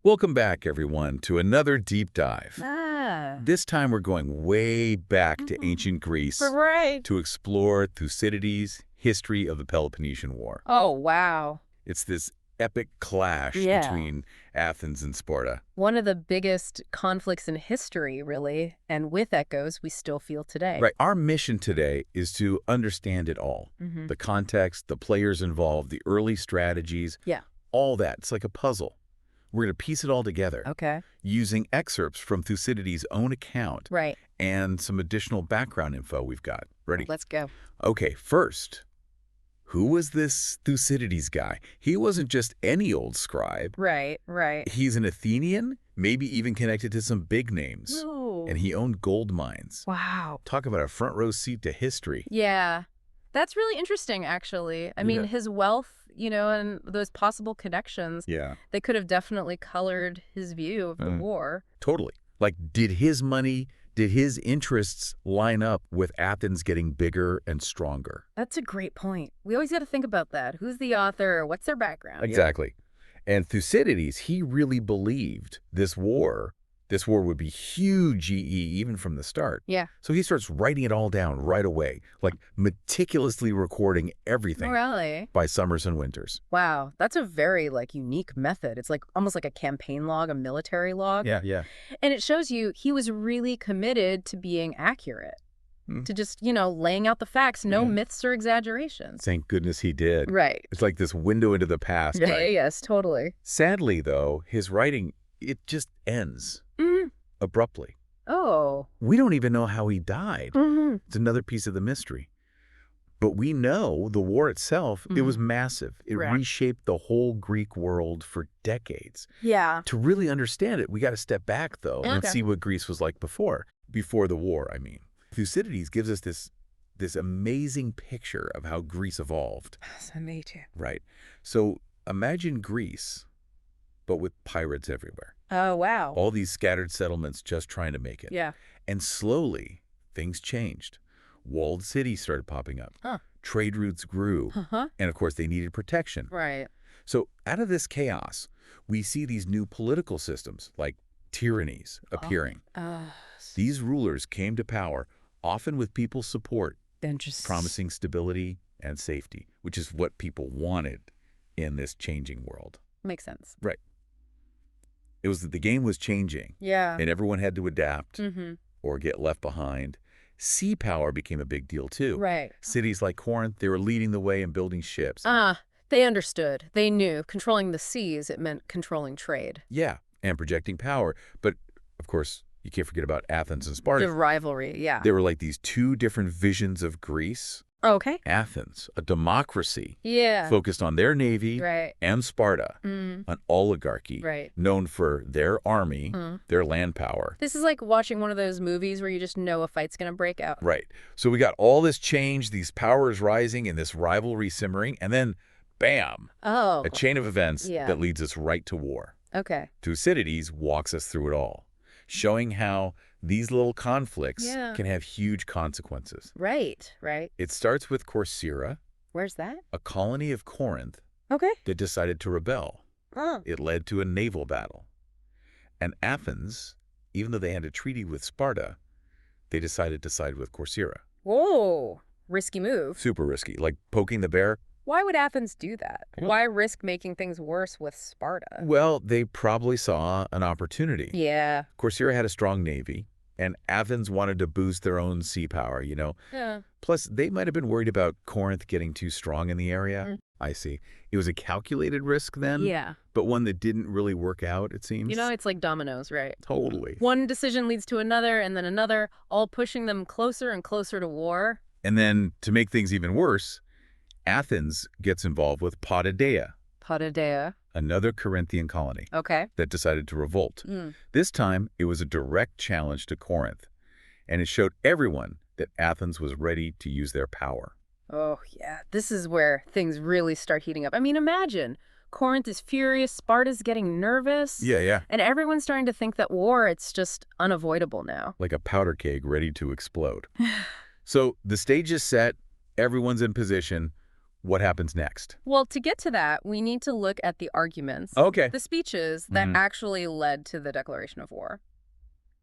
Welcome back, everyone, to another deep dive. Ah. This time we're going way back to ancient Greece Right. to explore Thucydides' History of the Peloponnesian War. Oh, wow. It's this epic clash Yeah. between Athens and Sparta. One of the biggest conflicts in history, really, and with echoes we still feel today. Right. Our mission today is to understand it all. Mm-hmm. The context, the players involved, the early strategies, Yeah. all that. It's like a puzzle. We're going to piece it all together Okay. using excerpts from Thucydides' own account Right. and some additional background info we've got. Ready? Let's go. Okay, first, who was this Thucydides guy? He wasn't just any old scribe. Right. He's an Athenian, maybe even connected to some big names. Ooh. And he owned gold mines. Wow. Talk about a front row seat to history. Yeah. That's really interesting, actually. I mean, Yeah. his wealth, and those possible connections, Yeah, they could have definitely colored his view of the war. totally. Like, did his money, did his interests line up with Athens getting bigger and stronger? That's a great point. We always got to think about that. Who's the author? What's their background? Exactly. And Thucydides, he really believed this war would be huge, even from the start. Yeah. So he starts writing it all down right away, like meticulously recording everything Really? by summers and winters. Wow, that's a very unique method. It's like almost like a campaign log, a military log. Yeah. And it shows you he was really committed to being accurate, Hmm. to just, laying out the facts, no Yeah. myths or exaggerations. Thank goodness he did. Right. It's like this window into the past. Yeah, Right? yes, totally. Sadly, though, his writing, it just ends Mm. abruptly. Oh. We don't even know how he died. Mm-hmm. It's another piece of the mystery. But we know the war itself, it was massive. It Right. reshaped the whole Greek world for decades. Yeah. To really understand it, we got to step back, though, and Okay. see what Greece was like before the war, I mean. Thucydides gives us this amazing picture of how Greece evolved. So me too. Right. So imagine Greece, but with pirates everywhere. Oh, wow. All these scattered settlements just trying to make it. Yeah. And slowly, things changed. Walled cities started popping up. Huh. Trade routes grew. Uh-huh. And of course, they needed protection. Right. So out of this chaos, we see these new political systems, like tyrannies, appearing. These rulers came to power, often with people's support, Interesting. promising stability and safety, which is what people wanted in this changing world. Makes sense. Right. It was that the game was changing, Yeah. and everyone had to adapt Mm-hmm. or get left behind. Sea power became a big deal, too. Right. Cities like Corinth, they were leading the way in building ships. They understood. They knew. Controlling the seas, it meant controlling trade. Yeah, and projecting power. But, of course, you can't forget about Athens and Sparta. The rivalry, yeah. They were like these two different visions of Greece. Okay. Athens, a democracy, Yeah. focused on their navy, Right. and Sparta, Mm. an oligarchy, Right. known for their army, their land power. This is like watching one of those movies where you just know a fight's going to break out. Right. So we got all this change, these powers rising, and this rivalry simmering, and then, bam, Oh. a chain of events Yeah. that leads us right to war. Okay. Thucydides walks us through it all, showing how these little conflicts Yeah. can have huge consequences. Right. It starts with Corcyra, Where's that? a colony of Corinth Okay. that decided to rebel. Oh. It led to a naval battle. And Athens, even though they had a treaty with Sparta, they decided to side with Corcyra. Whoa. Risky move. Super risky, like poking the bear. Why would Athens do that? Yeah. Why risk making things worse with Sparta? Well, they probably saw an opportunity. Yeah. Corcyra had a strong navy, and Athens wanted to boost their own sea power, Yeah. Plus, they might have been worried about Corinth getting too strong in the area. Mm. I see. It was a calculated risk then, Yeah. but one that didn't really work out, it seems. It's like dominoes, right? Totally. One decision leads to another and then another, all pushing them closer and closer to war. And then, to make things even worse, Athens gets involved with Potidea, Potidea. another Corinthian colony Okay. that decided to revolt. Mm. This time, it was a direct challenge to Corinth, and it showed everyone that Athens was ready to use their power. Oh, yeah. This is where things really start heating up. I mean, imagine. Corinth is furious, Sparta's getting nervous. Yeah. And everyone's starting to think that war, it's just unavoidable now. Like a powder keg ready to explode. So the stage is set, everyone's in position. What happens next? Well, to get to that, we need to look at the arguments, Okay. the speeches that actually led to the declaration of war.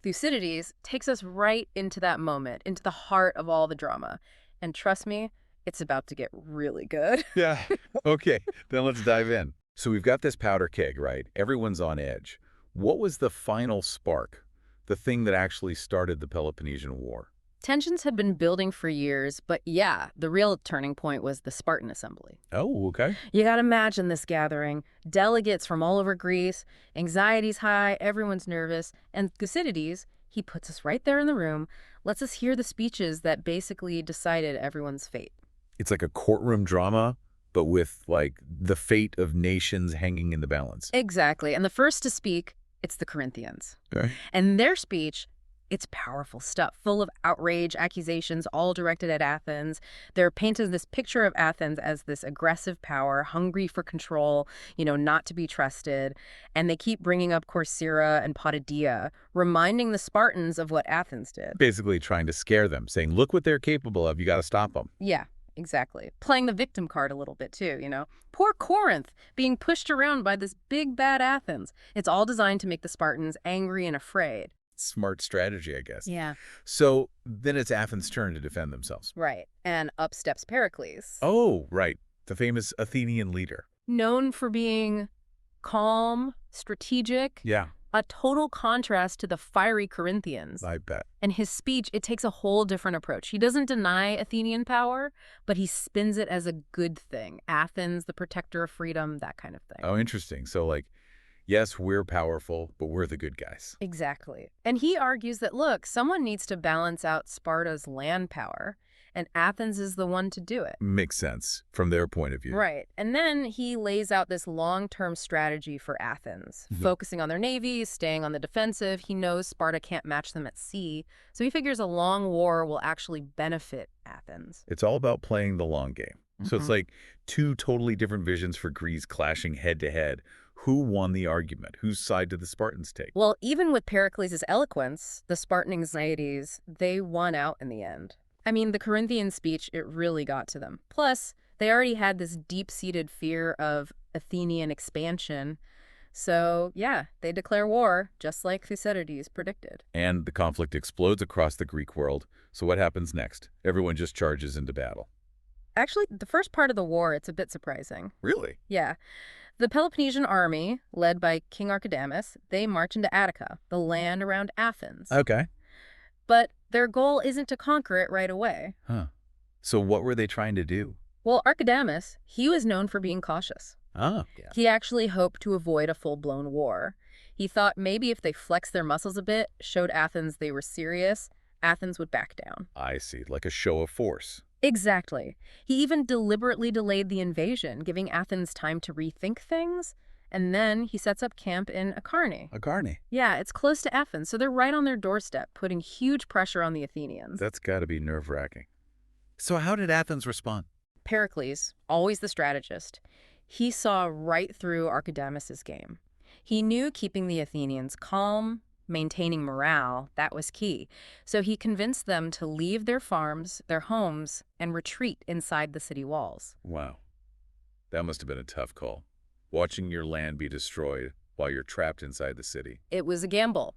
Thucydides takes us right into that moment, into the heart of all the drama. And trust me, it's about to get really good. Yeah. Okay, then let's dive in. So we've got this powder keg, right? Everyone's on edge. What was the final spark? The thing that actually started the Peloponnesian War? Tensions had been building for years, but yeah, the real turning point was the Spartan assembly. Oh, okay. You gotta imagine this gathering. Delegates from all over Greece, anxiety's high, everyone's nervous, and Thucydides, he puts us right there in the room, lets us hear the speeches that basically decided everyone's fate. It's like a courtroom drama, but with, like, the fate of nations hanging in the balance. Exactly, and the first to speak, it's the Corinthians. Okay. And their speech, it's powerful stuff, full of outrage, accusations, all directed at Athens. They're painting this picture of Athens as this aggressive power, hungry for control, not to be trusted. And they keep bringing up Corcyra and Potidaea, reminding the Spartans of what Athens did. Basically trying to scare them, saying, look what they're capable of, you got to stop them. Yeah, exactly. Playing the victim card a little bit too, Poor Corinth, being pushed around by this big bad Athens. It's all designed to make the Spartans angry and afraid. Smart strategy, I guess. Yeah. So then it's Athens' turn to defend themselves. Right. And up steps Pericles. Oh, right. The famous Athenian leader. Known for being calm, strategic. Yeah. A total contrast to the fiery Corinthians. I bet. And his speech, it takes a whole different approach. He doesn't deny Athenian power, but he spins it as a good thing. Athens, the protector of freedom, that kind of thing. Oh, interesting. So, like, yes, we're powerful, but we're the good guys. Exactly. And he argues that, look, someone needs to balance out Sparta's land power, and Athens is the one to do it. Makes sense from their point of view. Right. And then he lays out this long-term strategy for Athens, focusing on their navy, staying on the defensive. He knows Sparta can't match them at sea, so he figures a long war will actually benefit Athens. It's all about playing the long game. So it's like two totally different visions for Greece clashing head to head. Who won the argument? Whose side did the Spartans take? Well, even with Pericles' eloquence, the Spartan anxieties, they won out in the end. I mean, the Corinthian speech, it really got to them. Plus, they already had this deep-seated fear of Athenian expansion. So, yeah, they declare war, just like Thucydides predicted. And the conflict explodes across the Greek world. So what happens next? Everyone just charges into battle. Actually, the first part of the war, it's a bit surprising. Really? Yeah. The Peloponnesian army, led by King Archidamus, they march into Attica, the land around Athens. Okay. But their goal isn't to conquer it right away. Huh. So what were they trying to do? Well, Archidamus, he was known for being cautious. Ah. Yeah. He actually hoped to avoid a full-blown war. He thought maybe if they flexed their muscles a bit, showed Athens they were serious, Athens would back down. I see, like a show of force. Exactly. He even deliberately delayed the invasion, giving Athens time to rethink things, and then he sets up camp in Acharnae. Acharnae. Yeah, it's close to Athens, so they're right on their doorstep, putting huge pressure on the Athenians. That's got to be nerve-wracking. So how did Athens respond? Pericles, always the strategist, he saw right through Archidamus's game. He knew keeping the Athenians calm, maintaining morale, that was key. So he convinced them to leave their farms, their homes, and retreat inside the city walls. Wow. That must have been a tough call. Watching your land be destroyed while you're trapped inside the city. It was a gamble.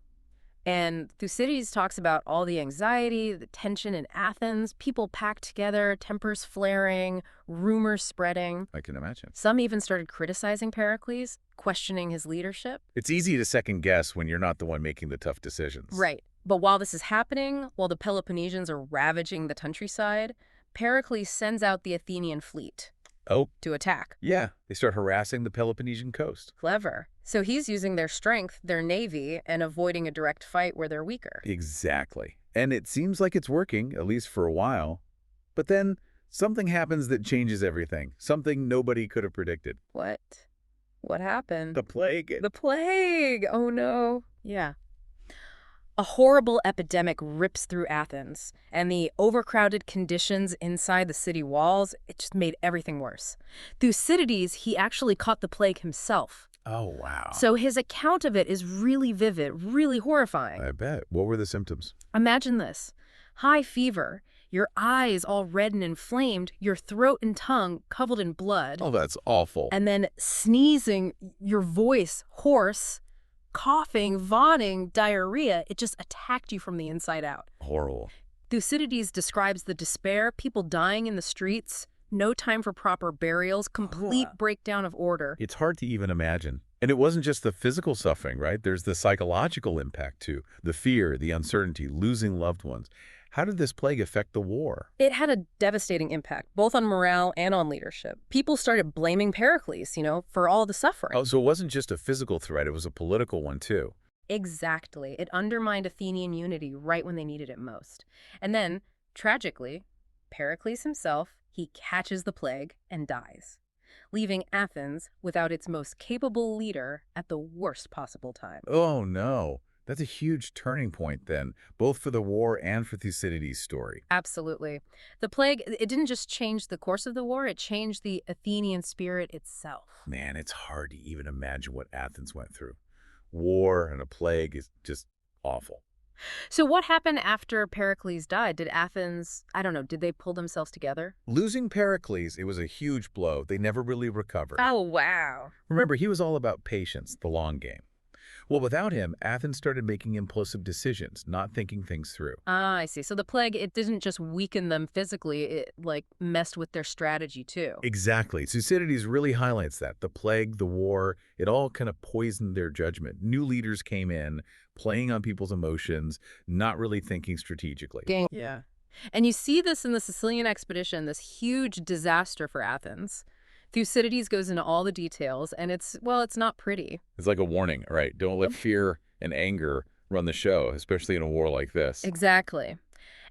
And Thucydides talks about all the anxiety, the tension in Athens, people packed together, tempers flaring, rumors spreading. I can imagine. Some even started criticizing Pericles, questioning his leadership. It's easy to second guess when you're not the one making the tough decisions. Right. But while this is happening, while the Peloponnesians are ravaging the countryside, Pericles sends out the Athenian fleet. Oh. To attack. Yeah. They start harassing the Peloponnesian coast. Clever. So he's using their strength, their navy, and avoiding a direct fight where they're weaker. Exactly. And it seems like it's working, at least for a while. But then something happens that changes everything. Something nobody could have predicted. What? What happened? The plague. The plague! Oh no. Yeah. A horrible epidemic rips through Athens, and the overcrowded conditions inside the city walls, it just made everything worse. Thucydides, he actually caught the plague himself. Oh, wow. So his account of it is really vivid, really horrifying. I bet. What were the symptoms? Imagine this. High fever. Your eyes all red and inflamed, your throat and tongue covered in blood. Oh, that's awful. And then sneezing, your voice hoarse, coughing, vomiting, diarrhea. It just attacked you from the inside out. Horrible. Thucydides describes the despair, people dying in the streets, no time for proper burials, complete breakdown of order. It's hard to even imagine. And it wasn't just the physical suffering, right? There's the psychological impact too. The fear, the uncertainty, losing loved ones. How did this plague affect the war? It had a devastating impact, both on morale and on leadership. People started blaming Pericles, for all the suffering. Oh, so it wasn't just a physical threat, it was a political one too. Exactly. It undermined Athenian unity right when they needed it most. And then, tragically, Pericles himself, he catches the plague and dies, leaving Athens without its most capable leader at the worst possible time. Oh, no. That's a huge turning point then, both for the war and for Thucydides' story. Absolutely. The plague, it didn't just change the course of the war, it changed the Athenian spirit itself. Man, it's hard to even imagine what Athens went through. War and a plague is just awful. So what happened after Pericles died? Did Athens, I don't know, did they pull themselves together? Losing Pericles, it was a huge blow. They never really recovered. Oh, wow. Remember, he was all about patience, the long game. Well, without him, Athens started making impulsive decisions, not thinking things through. Ah, I see. So the plague, it didn't just weaken them physically, it messed with their strategy too. Exactly. Thucydides really highlights that. The plague, the war, it all kind of poisoned their judgment. New leaders came in, playing on people's emotions, not really thinking strategically. Yeah. And you see this in the Sicilian expedition, this huge disaster for Athens. Thucydides goes into all the details, and it's not pretty. It's like a warning, right? Don't let fear and anger run the show, especially in a war like this. Exactly.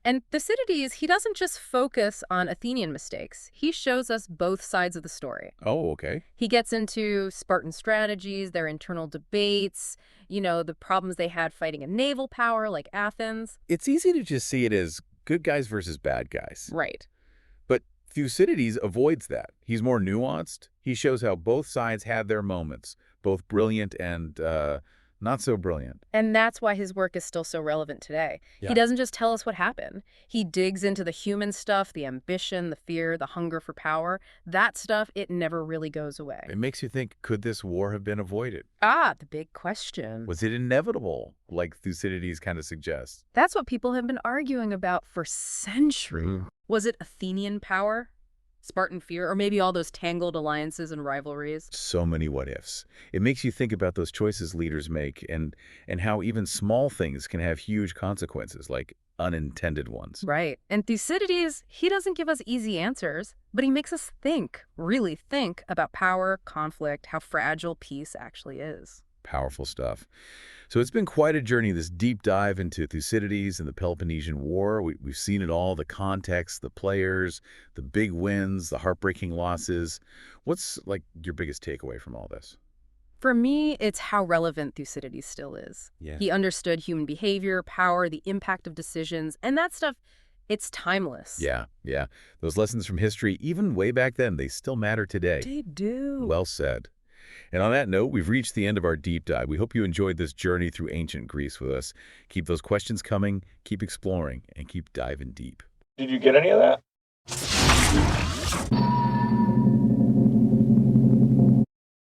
And Thucydides, he doesn't just focus on Athenian mistakes. He shows us both sides of the story. Oh, okay. He gets into Spartan strategies, their internal debates, the problems they had fighting a naval power like Athens. It's easy to just see it as good guys versus bad guys. Right. But Thucydides avoids that. He's more nuanced. He shows how both sides had their moments, both brilliant and not so brilliant. And that's why his work is still so relevant today. Yeah. He doesn't just tell us what happened. He digs into the human stuff, the ambition, the fear, the hunger for power. That stuff, it never really goes away. It makes you think, could this war have been avoided? Ah, the big question. Was it inevitable, like Thucydides kind of suggests? That's what people have been arguing about for centuries. Was it Athenian power? Spartan fear, or maybe all those tangled alliances and rivalries? So many what-ifs. It makes you think about those choices leaders make and how even small things can have huge consequences, like unintended ones. Right. And Thucydides, he doesn't give us easy answers, but he makes us think, really think about power, conflict, how fragile peace actually is. Powerful stuff. So it's been quite a journey, this deep dive into Thucydides and the Peloponnesian War. We've seen it all, the context, the players, the big wins, the heartbreaking losses. What's your biggest takeaway from all this? For me, it's how relevant Thucydides still is. Yeah. He understood human behavior, power, the impact of decisions, and that stuff, it's timeless. Yeah. Those lessons from history, even way back then, they still matter today. They do. Well said. And on that note, we've reached the end of our deep dive. We hope you enjoyed this journey through ancient Greece with us. Keep those questions coming, keep exploring, and keep diving deep. Did you get any of that?